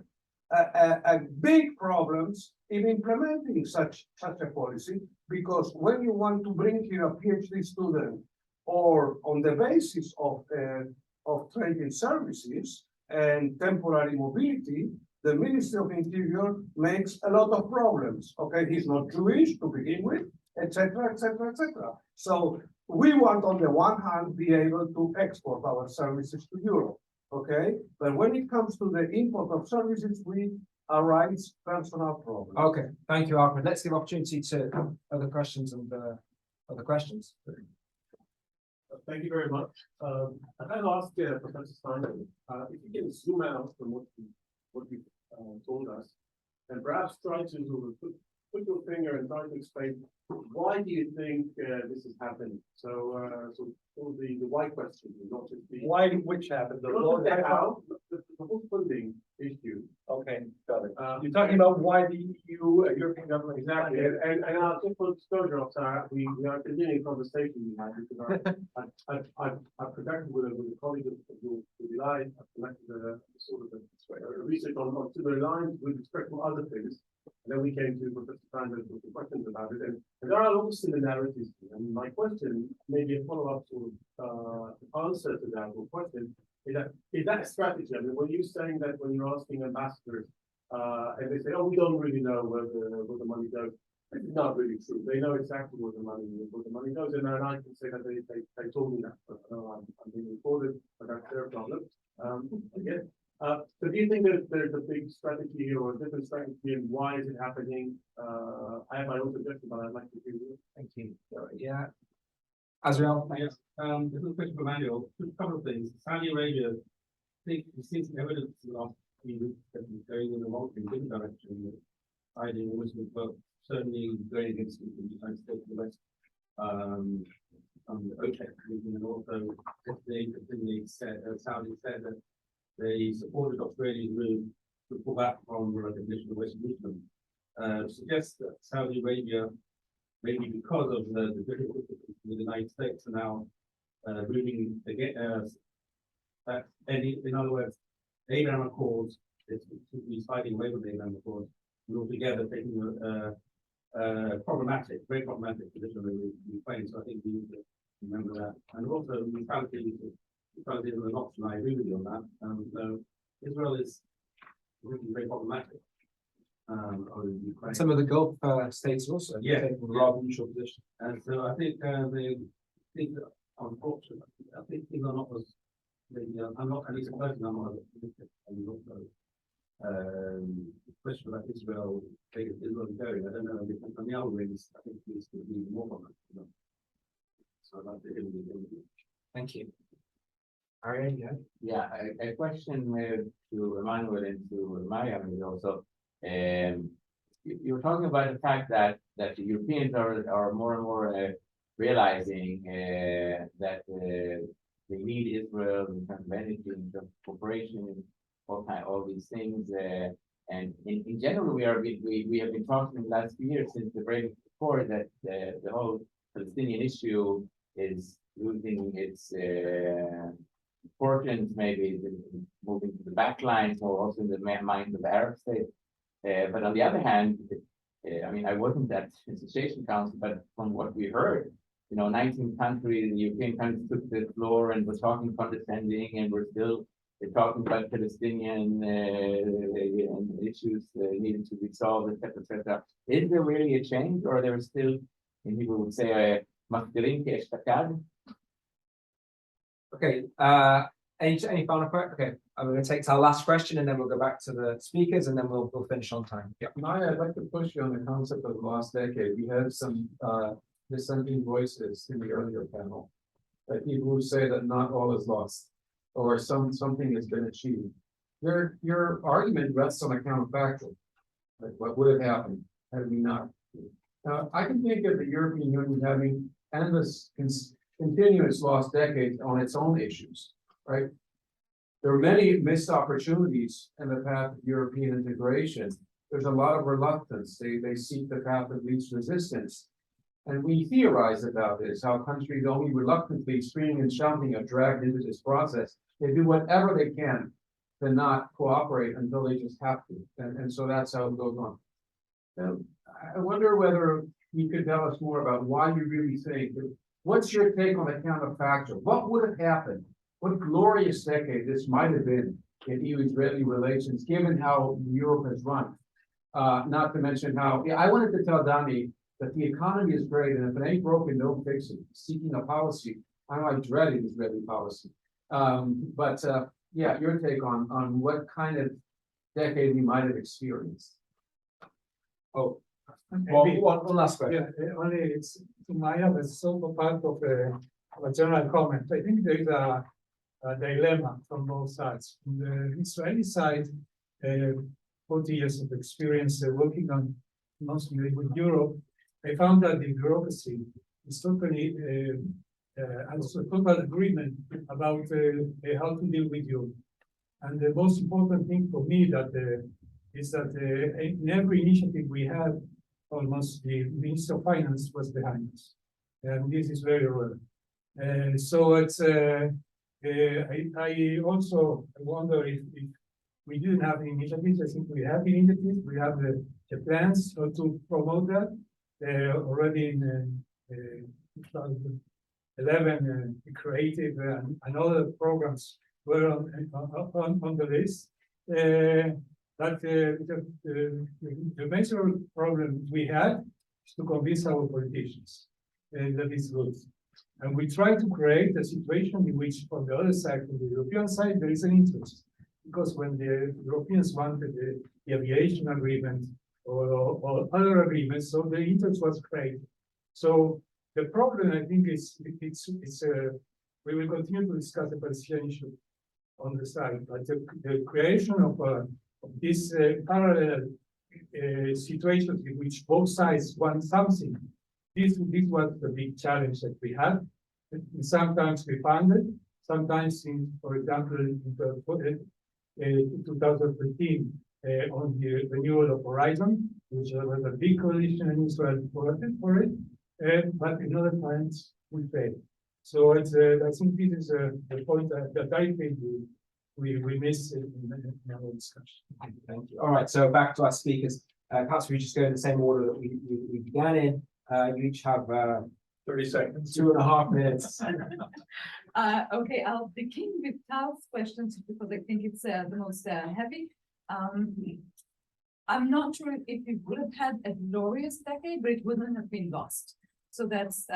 E: a big problems in implementing such a policy, because when you want to bring here a PhD student or on the basis of trading services and temporary mobility, the Ministry of Interior makes a lot of problems. Okay, he's not Jewish to begin with, etc., etc., etc. So we want, on the one hand, be able to export our services to Europe. Okay, but when it comes to the import of services, we arise personal problems.
A: Okay, thank you, Alfred. Let's give opportunity to other questions and other questions.
F: Thank you very much. I'd like to ask Professor Steinberg, if you can zoom out from what you told us, and perhaps try to sort of put your finger and try to explain why do you think this is happening? So, the why question, not just the
C: Why, which happened?
F: not just the how, the whole funding issue.
C: Okay, got it. You're talking about why the EU, European government.
F: Exactly, and just for disclosure, we are continuing conversation we had, because I've conducted with a colleague of Ilan, I've conducted a sort of a research on similar lines with respect to other things. And then we came to Professor Steinberg with the questions about it, and there are a lot of similarities. And my question, maybe a follow-up sort of answer to that question, is that a strategy? I mean, were you saying that when you're asking ambassadors, and they say, "Oh, we don't really know where the money goes," it's not really true. They know exactly where the money goes, and then I can say that they told me that. But I'm being recorded, but that's their problem. Again. So do you think there's a big strategy or a different strategy, and why is it happening? I have my own suggestion, but I'd like to hear you.
A: Thank you. Yeah. Azrael,
G: Yes, this is a question for Emmanuel. Just a couple of things. Saudi Arabia, I think we've seen some evidence in the last few weeks that it's going in a different direction, hiding Muslims, but certainly going against the United States and the West. The OPEC region, and also they said, Saudi said that they supported Australia's move to pull back from recognition of West Muslim. Suggests that Saudi Arabia, maybe because of the difficulties with the United States, are now moving again. In other words, Abraham Accords is fighting away with the Abraham Accords, and altogether taking a very problematic position in Ukraine. So I think we need to remember that, and also neutrality. Neutrality is an option. I agree with you on that. So Israel is really very problematic.
A: some of the Gulf states also taking a rather neutral position.
G: And so I think unfortunately, I think things are not as maybe I'm not at least personally, I'm not as optimistic. And also the question about Israel, Israel going. I don't know. On the other wings, I think this could be more on that. So I'd like to hear you.
A: Thank you.
H: Yeah, a question to Emmanuel and to Mariam also. You're talking about the fact that the Europeans are more and more realizing that they need Israel in terms of energy, in terms of cooperation, all these things. And in general, we have been talking in the last few years since the break before that the whole Palestinian issue is losing its importance, maybe moving to the back lines or also in the minds of the Arab states. But on the other hand, I mean, I wasn't at the Association Council, but from what we heard, 19 countries, the European countries took the floor and were talking condescending, and we're still talking about Palestinian issues needing to be solved, etc., etc. Is there really a change, or there is still, and people would say, "Mafkirin ke estakad"?
A: Okay. Any final question? Okay, I'm going to take our last question, and then we'll go back to the speakers, and then we'll finish on time. Yeah.
I: Maya, I'd like to push you on the concept of the last decade. We had some dissenting voices in the earlier panel, that people who say that not all is lost, or something has been achieved. Your argument rests on a counterfactual, like what would have happened had we not. I can think of the European Union having endless, continuous lost decades on its own issues, right? There are many missed opportunities in the path of European integration. There's a lot of reluctance. They seek the path of least resistance. And we theorize about this, how countries only reluctantly screaming and shouting are dragged into this process. They do whatever they can to not cooperate until they just have to. And so that's how it goes on. I wonder whether you could tell us more about why you really think, what's your take on the counterfactual? What would have happened? What glorious decade this might have been in EU-Israeli relations, given how Europe has run. Not to mention how, I wanted to tell Dani that the economy is great, and if it ain't broken, don't fix it. Seeking a policy, I know I dreaded Israeli policy. Yeah, your take on what kind of decade we might have experienced.
C: Oh, well, one last question.
J: Yeah, only it's in my head, it's sort of part of a general comment. I think there is a dilemma from both sides. On the Israeli side, 40 years of experience working on mostly with Europe, I found that the bureaucracy is totally has a total agreement about how to deal with Europe. And the most important thing for me that is that in every initiative we had, almost the Minister of Finance was behind us, and this is very rare. So it's I also wonder if we didn't have the initiatives. I think we have the initiatives. We have the plans to promote that already in 2011. Creative and other programs were on the list. But the major problem we had is to convince our politicians that it's good. And we try to create a situation in which, on the other side, on the European side, there is an interest. Because when the Europeans wanted the aviation agreement or other agreements, so the interest was created. So the problem, I think, is we will continue to discuss the Palestinian issue on the side, but the creation of this parallel situations in which both sides want something. This was the big challenge that we had. And sometimes we found it. Sometimes, for example, in 2015, on the renewal of Horizon, which was a big coalition in Israel for it. But in other times we failed. So it's I think this is the point that I think we missed in our discussion.
A: Thank you. All right, so back to our speakers. Perhaps we just go in the same order that we began in. You each have
C: 30 seconds.
A: 2.5 minutes.
B: Okay, I'll begin with Tal's questions because I think it's the most heavy. I'm not sure if we would have had a glorious decade, but it wouldn't have been lost. So that's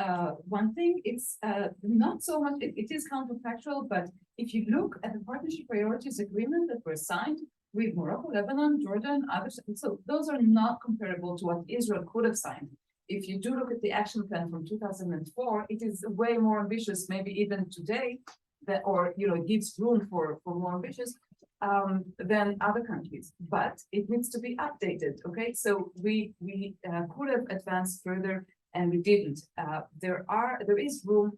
B: one thing. It's not so much, it is counterfactual, but if you look at the partnership priorities agreement that were signed with Morocco, Lebanon, Jordan, others, so those are not comparable to what Israel could have signed. If you do look at the action plan from 2004, it is way more ambitious, maybe even today, that, or it gives room for more ambitious than other countries. But it needs to be updated. Okay, so we could have advanced further, and we didn't. There is room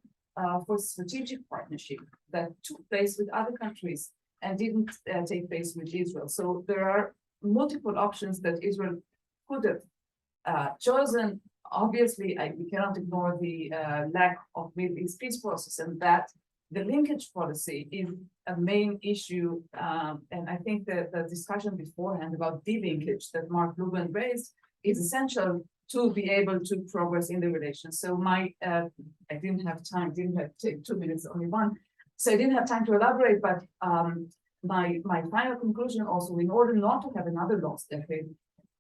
B: for strategic partnership that took place with other countries and didn't take place with Israel. So there are multiple options that Israel could have chosen. Obviously, we cannot ignore the lack of Middle East peace process, and that the linkage policy is a main issue. And I think that the discussion beforehand about delinkage that Mark Lubin raised is essential to be able to progress in the relations. So I didn't have time, didn't have 2 minutes, only one. So I didn't have time to elaborate, but my final conclusion also, in order not to have another lost decade,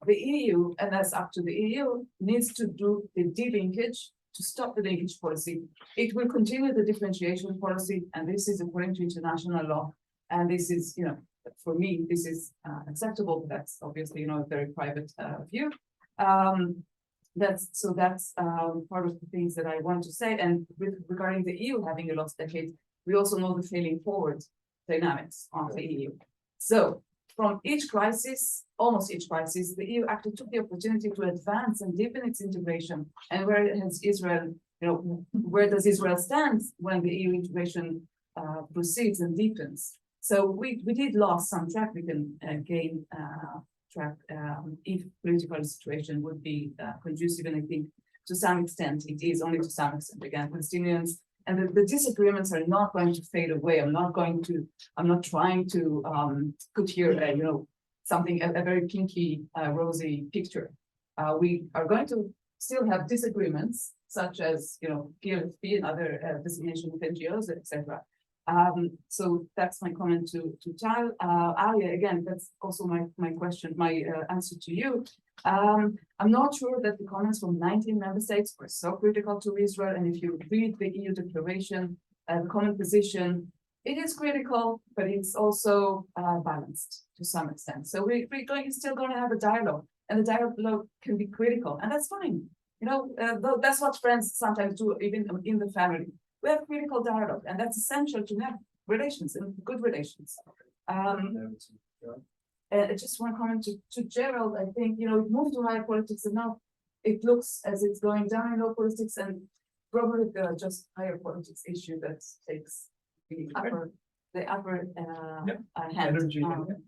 B: the EU, and that's up to the EU, needs to do the delinkage to stop the linkage policy. It will continue the differentiation policy, and this is according to international law. And this is, for me, this is acceptable. But that's obviously, a very private view. That's part of the things that I want to say. And regarding the EU having a lost decade, we also know the failing forward dynamics of the EU. So from each crisis, almost each crisis, the EU actually took the opportunity to advance and deepen its integration. And where has Israel where does Israel stand when the EU integration proceeds and deepens? So we did lose some track. We can gain track if political situation would be conducive, and I think to some extent it is, only to some extent. Again, Palestinians and the disagreements are not going to fade away. I'm not trying to put here something a very pinky rosy picture. We are going to still have disagreements, such as PLFP and other designation of NGOs, etc. So that's my comment to Tal. Alia, again, that's also my question, my answer to you. I'm not sure that the comments from 19 member states were so critical to Israel. And if you read the EU declaration, the common position, it is critical, but it's also balanced to some extent. So we're still going to have a dialogue, and the dialogue can be critical, and that's fine. That's what friends sometimes do, even in the family. We have critical dialogue, and that's essential to have relations and good relations. Just one comment to Gerald. I think it moved to higher politics, and now it looks as it's going down in low politics, and probably just higher politics issue that takes the upper hand.
C: Energy,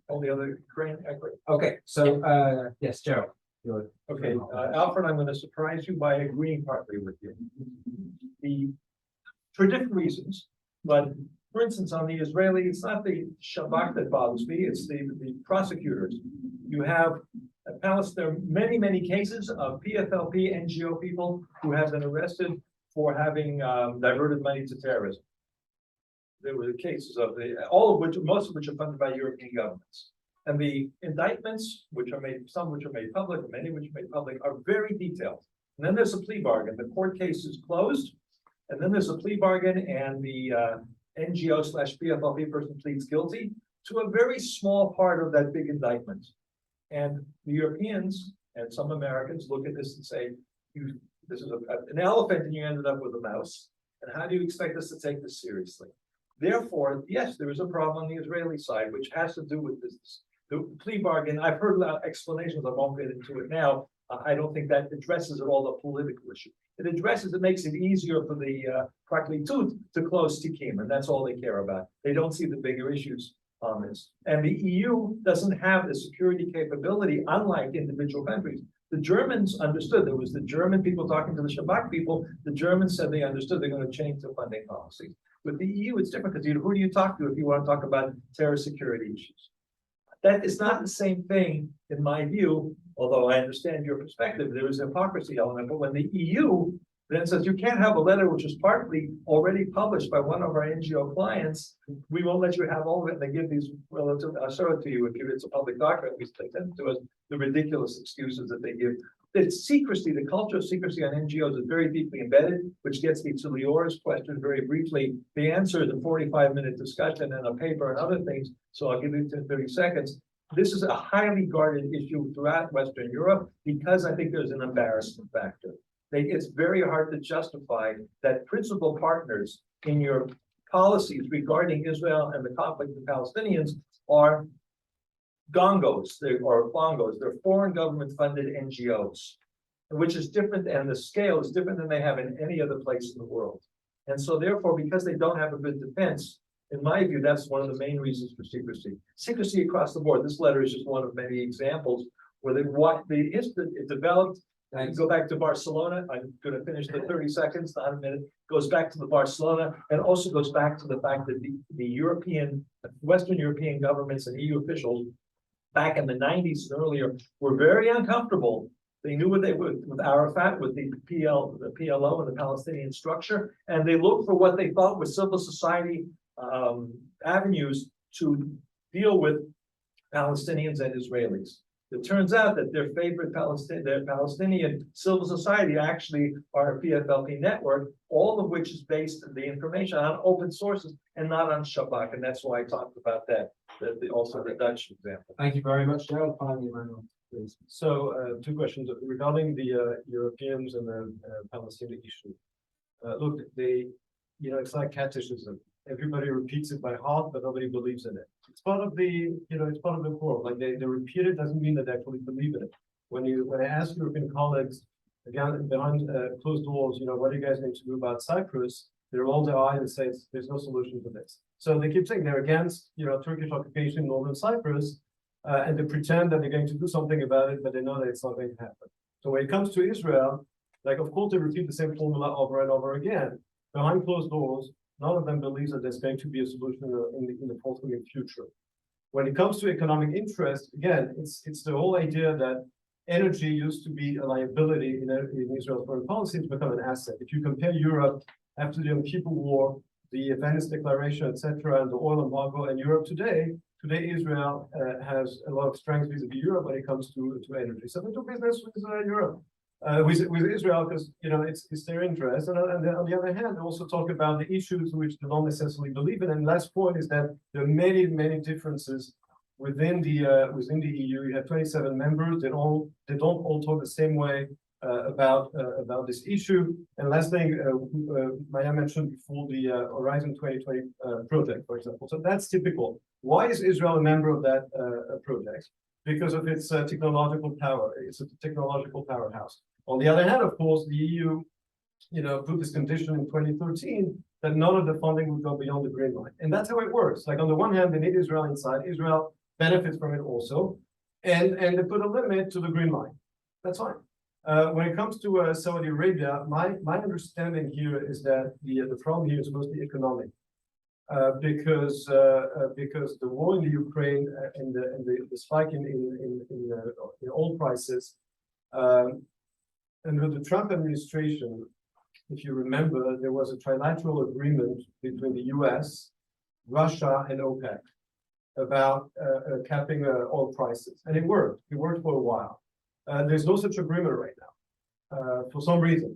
C: all the other grain equity.
A: Okay, so yes, Gerald.
C: Okay, Alfred, I'm going to surprise you by agreeing partly with you. For different reasons, but for instance, on the Israeli, it's not the Shabak that bothers me, it's the prosecutors. You have there are many cases of PFLP NGO people who have been arrested for having diverted money to terrorism. There were cases of most of which are funded by European governments. And the indictments, some which are made public, many which are made public, are very detailed. And then there's a plea bargain. The court case is closed, and then there's a plea bargain, and the NGO/PFLP person pleads guilty to a very small part of that big indictment. And the Europeans and some Americans look at this and say, this is an elephant and you ended up with a mouse. And how do you expect us to take this seriously? Therefore, yes, there is a problem on the Israeli side, which has to do with this. The plea bargain, I've heard explanations, I won't get into it now. I don't think that addresses at all the political issue. It makes it easier for the Praklitud to close Tikim, and that's all they care about. They don't see the bigger issues on this. And the EU doesn't have the security capability, unlike individual countries. The Germans understood. There was the German people talking to the Shabak people. The Germans said they understood they're going to change the funding policy. With the EU, it's different because who do you talk to if you want to talk about terror security issues? That is not the same thing, in my view, although I understand your perspective, there is a hypocrisy element. But when the EU then says you can't have a letter which is partly already published by one of our NGO clients, we won't let you have all of it. And they give these relative, I'll show it to you if it's a public document, we they tend to us the ridiculous excuses that they give. It's secrecy, the culture of secrecy on NGOs is very deeply embedded, which gets me to Lior's question very briefly. The answer is a 45-minute discussion and a paper and other things, so I'll give it to 30 seconds. This is a highly guarded issue throughout Western Europe because I think there's an embarrassment factor. It's very hard to justify that principal partners in your policies regarding Israel and the conflict with Palestinians are Gongos, they're foreign government-funded NGOs, which is different, and the scale is different than they have in any other place in the world. And so therefore, because they don't have a good defense, in my view, that's one of the main reasons for secrecy. Secrecy across the board. This letter is just one of many examples where it developed. I can go back to Barcelona. I'm going to finish the 30 seconds, not a minute. Goes back to the Barcelona, and also goes back to the fact that the Western European governments and EU officials back in the 90s and earlier were very uncomfortable. They knew what they would with Arafat, with the PLO and the Palestinian structure, and they looked for what they thought was civil society avenues to deal with Palestinians and Israelis. It turns out that their favorite Palestinian civil society actually are a PFLP network, all of which is based on the information on open sources and not on Shabak, and that's why I talked about that. Also the Dutch example.
K: Thank you very much, Gerald. Finally, Emmanuel, please. So, two questions regarding the Europeans and the Palestinian issue. Look, it's like catechism. Everybody repeats it by heart, but nobody believes in it. It's part of it's part of the core. Like they repeat it doesn't mean that they actually believe in it. When I ask European colleagues, again, behind closed doors, what are you guys going to do about Cyprus? They roll their eyes and say there's no solution to this. So they keep saying they're against, Turkish occupation in northern Cyprus, and they pretend that they're going to do something about it, but they know that it's not going to happen. So when it comes to Israel, like, of course, they repeat the same formula over and over again. Behind closed doors, none of them believes that there's going to be a solution in the forthcoming future. When it comes to economic interest, again, it's the whole idea that energy used to be a liability in Israel's foreign policy to become an asset. If you compare Europe after the Yom Kippur War, the Venice Declaration, etc., and the oil embargo, and Europe today Israel has a lot of strength vis-a-vis Europe when it comes to energy. So they do business with Europe, with Israel, because it's their interest. And on the other hand, they also talk about the issues which they don't necessarily believe in. And last point is that there are many differences within the EU. You have 27 members. They don't all talk the same way about this issue. And last thing, Maya mentioned before, the Horizon 2020 project, for example. So that's typical. Why is Israel a member of that project? Because of its technological power. It's a technological powerhouse. On the other hand, of course, the EU, put this condition in 2013 that none of the funding would go beyond the Green Line. And that's how it works. Like, on the one hand, they need Israel inside. Israel benefits from it also. And they put a limit to the Green Line. That's fine. When it comes to Saudi Arabia, my understanding here is that the problem here is mostly economic, because the war in the Ukraine and the spike in oil prices under the Trump administration, if you remember, there was a trilateral agreement between the U.S., Russia, and OPEC about capping oil prices, and it worked. It worked for a while. There's no such agreement right now, for some reason.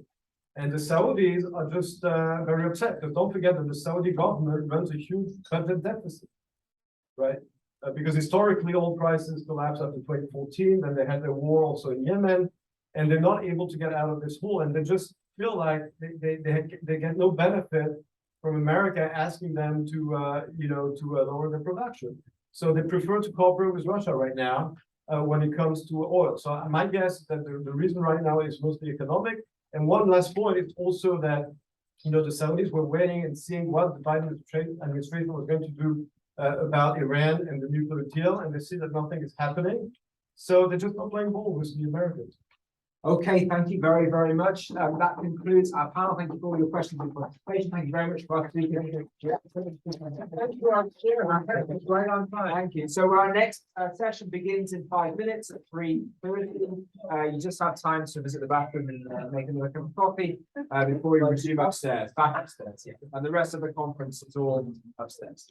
K: And the Saudis are just very upset. But don't forget that the Saudi government runs a huge budget deficit, right? Because historically, oil prices collapsed after 2014. Then they had the war also in Yemen, and they're not able to get out of this hole. And they just feel like they get no benefit from America asking them to lower their production. So they prefer to cooperate with Russia right now. When it comes to oil. So my guess is that the reason right now is mostly economic. And one last point is also that, the Saudis were waiting and seeing what the Biden administration was going to do about Iran and the nuclear deal, and they see that nothing is happening. So they're just not playing ball with the Americans.
A: Okay, thank you very, very much. That concludes our panel. Thank you for all your questions and participation. Thank you very much for our speaking. Thank you. Right on time. Thank you. So our next session begins in 5 minutes at 3:30. You just have time to visit the bathroom and make another cup of coffee before we resume upstairs, back upstairs. Yeah, and the rest of the conference is all upstairs.